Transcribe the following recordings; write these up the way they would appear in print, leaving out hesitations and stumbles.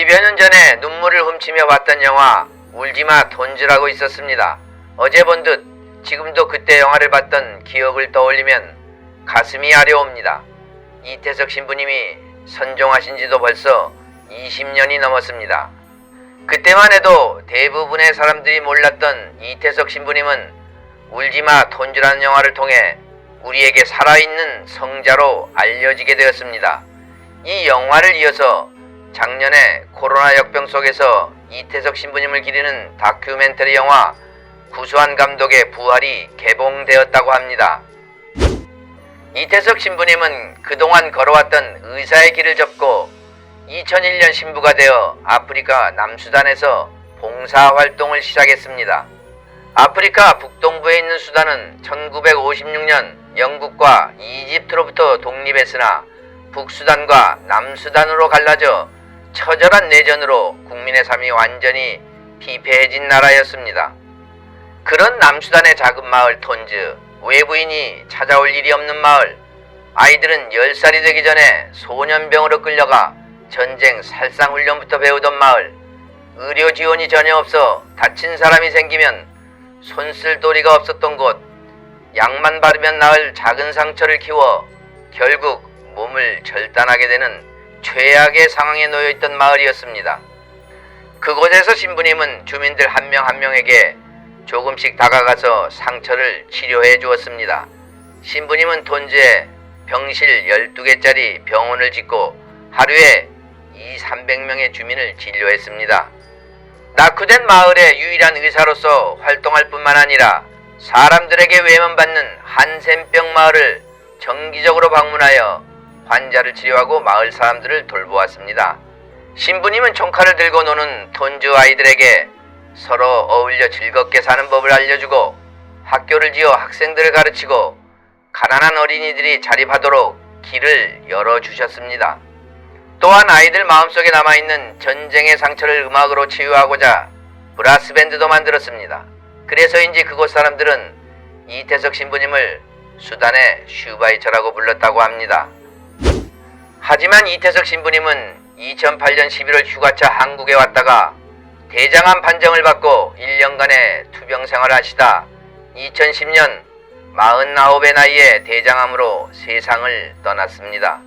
10여 년 전에 눈물을 훔치며 봤던 영화 울지마 톤즈라고 있었습니다. 어제 본 듯 지금도 그때 영화를 봤던 기억을 떠올리면 가슴이 아려옵니다. 이태석 신부님이 선종하신 지도 벌써 20년이 넘었습니다. 그때만 해도 대부분의 사람들이 몰랐던 이태석 신부님은 울지마 톤즈라는 영화를 통해 우리에게 살아있는 성자로 알려지게 되었습니다. 이 영화를 이어서 작년에 코로나 역병 속에서 이태석 신부님을 기리는 다큐멘터리 영화 구수한 감독의 부활이 개봉되었다고 합니다. 이태석 신부님은 그동안 걸어왔던 의사의 길을 접고 2001년 신부가 되어 아프리카 남수단에서 봉사활동을 시작했습니다. 아프리카 북동부에 있는 수단은 1956년 영국과 이집트로부터 독립했으나 북수단과 남수단으로 갈라져 처절한 내전으로 국민의 삶이 완전히 피폐해진 나라였습니다. 그런 남수단의 작은 마을 톤즈, 외부인이 찾아올 일이 없는 마을, 아이들은 10살이 되기 전에 소년병으로 끌려가 전쟁 살상훈련부터 배우던 마을, 의료 지원이 전혀 없어 다친 사람이 생기면 손쓸 도리가 없었던 곳, 약만 바르면 나을 작은 상처를 키워 결국 몸을 절단하게 되는 최악의 상황에 놓여있던 마을이었습니다. 그곳에서 신부님은 주민들 한 명 한 명에게 조금씩 다가가서 상처를 치료해 주었습니다. 신부님은 톤즈에 병실 12개짜리 병원을 짓고 하루에 200~300명의 주민을 진료했습니다. 낙후된 마을의 유일한 의사로서 활동할 뿐만 아니라 사람들에게 외면받는 한센병 마을을 정기적으로 방문하여 환자를 치료하고 마을 사람들을 돌보았습니다. 신부님은 총칼을 들고 노는 톤즈 아이들에게 서로 어울려 즐겁게 사는 법을 알려주고 학교를 지어 학생들을 가르치고 가난한 어린이들이 자립하도록 길을 열어주셨습니다. 또한 아이들 마음속에 남아있는 전쟁의 상처를 음악으로 치유하고자 브라스밴드도 만들었습니다. 그래서인지 그곳 사람들은 이태석 신부님을 수단의 슈바이처라고 불렀다고 합니다. 하지만 이태석 신부님은 2008년 11월 휴가차 한국에 왔다가 대장암 판정을 받고 1년간의 투병 생활을 하시다 2010년 49의 나이에 대장암으로 세상을 떠났습니다.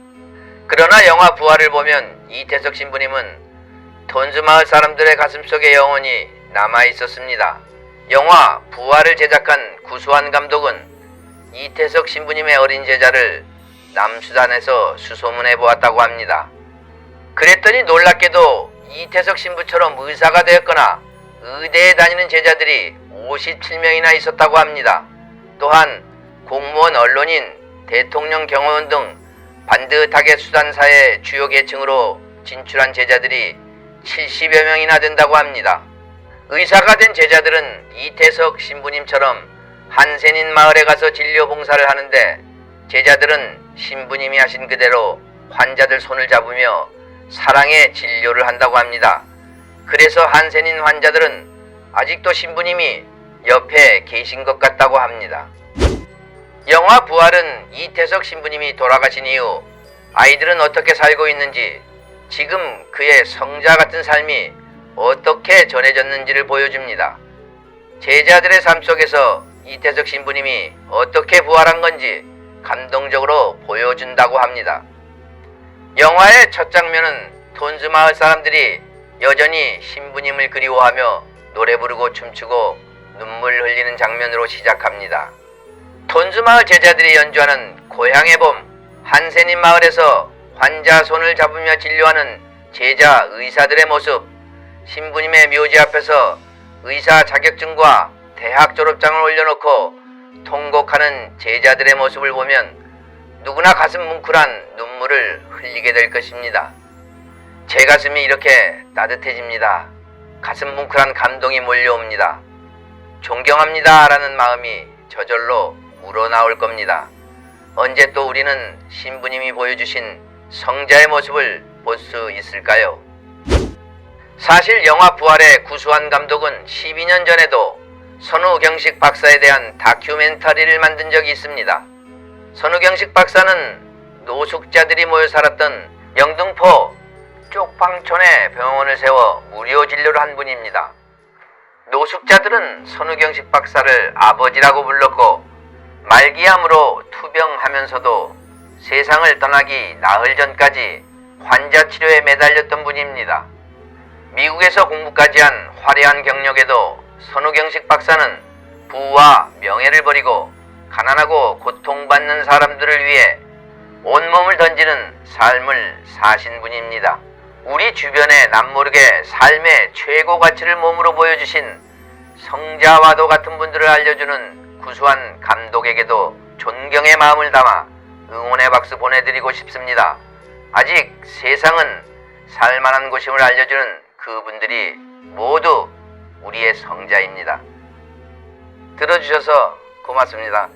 그러나 영화 부활을 보면 이태석 신부님은 톤즈 마을 사람들의 가슴속에 영원히 남아있었습니다. 영화 부활을 제작한 구수한 감독은 이태석 신부님의 어린 제자를 남수단에서 수소문해 보았다고 합니다. 그랬더니 놀랍게도 이태석 신부처럼 의사가 되었거나 의대에 다니는 제자들이 57명이나 있었다고 합니다. 또한 공무원, 언론인, 대통령 경호원 등 반듯하게 수단사의 주요 계층으로 진출한 제자들이 70여 명이나 된다고 합니다. 의사가 된 제자들은 이태석 신부님처럼 한센인 마을에 가서 진료 봉사를 하는데 제자들은 신부님이 하신 그대로 환자들 손을 잡으며 사랑의 진료를 한다고 합니다. 그래서 한센인 환자들은 아직도 신부님이 옆에 계신 것 같다고 합니다. 영화 부활은 이태석 신부님이 돌아가신 이후 아이들은 어떻게 살고 있는지, 지금 그의 성자 같은 삶이 어떻게 전해졌는지를 보여줍니다. 제자들의 삶 속에서 이태석 신부님이 어떻게 부활한 건지 감동적으로 보여준다고 합니다. 영화의 첫 장면은 톤즈 마을 사람들이 여전히 신부님을 그리워하며 노래 부르고 춤추고 눈물 흘리는 장면으로 시작합니다. 톤즈 마을 제자들이 연주하는 고향의 봄, 한센인 마을에서 환자 손을 잡으며 진료하는 제자 의사들의 모습, 신부님의 묘지 앞에서 의사 자격증과 대학 졸업장을 올려놓고 통곡하는 제자들의 모습을 보면 누구나 가슴 뭉클한 눈물을 흘리게 될 것입니다. 제 가슴이 이렇게 따뜻해집니다. 가슴 뭉클한 감동이 몰려옵니다. 존경합니다 라는 마음이 저절로 우러나올 겁니다. 언제 또 우리는 신부님이 보여주신 성자의 모습을 볼 수 있을까요? 사실 영화 부활의 구수한 감독은 12년 전에도 선우경식 박사에 대한 다큐멘터리를 만든 적이 있습니다. 선우경식 박사는 노숙자들이 모여 살았던 영등포 쪽방촌에 병원을 세워 무료 진료를 한 분입니다. 노숙자들은 선우경식 박사를 아버지라고 불렀고 말기암으로 투병하면서도 세상을 떠나기 나흘 전까지 환자 치료에 매달렸던 분입니다. 미국에서 공부까지 한 화려한 경력에도 선우경식 박사는 부와 명예를 버리고 가난하고 고통받는 사람들을 위해 온몸을 던지는 삶을 사신 분입니다. 우리 주변에 남모르게 삶의 최고 가치를 몸으로 보여주신 성자와도 같은 분들을 알려주는 구수한 감독에게도 존경의 마음을 담아 응원의 박수 보내드리고 싶습니다. 아직 세상은 살만한 곳임을 알려주는 그분들이 모두 우리의 성자입니다. 들어주셔서 고맙습니다.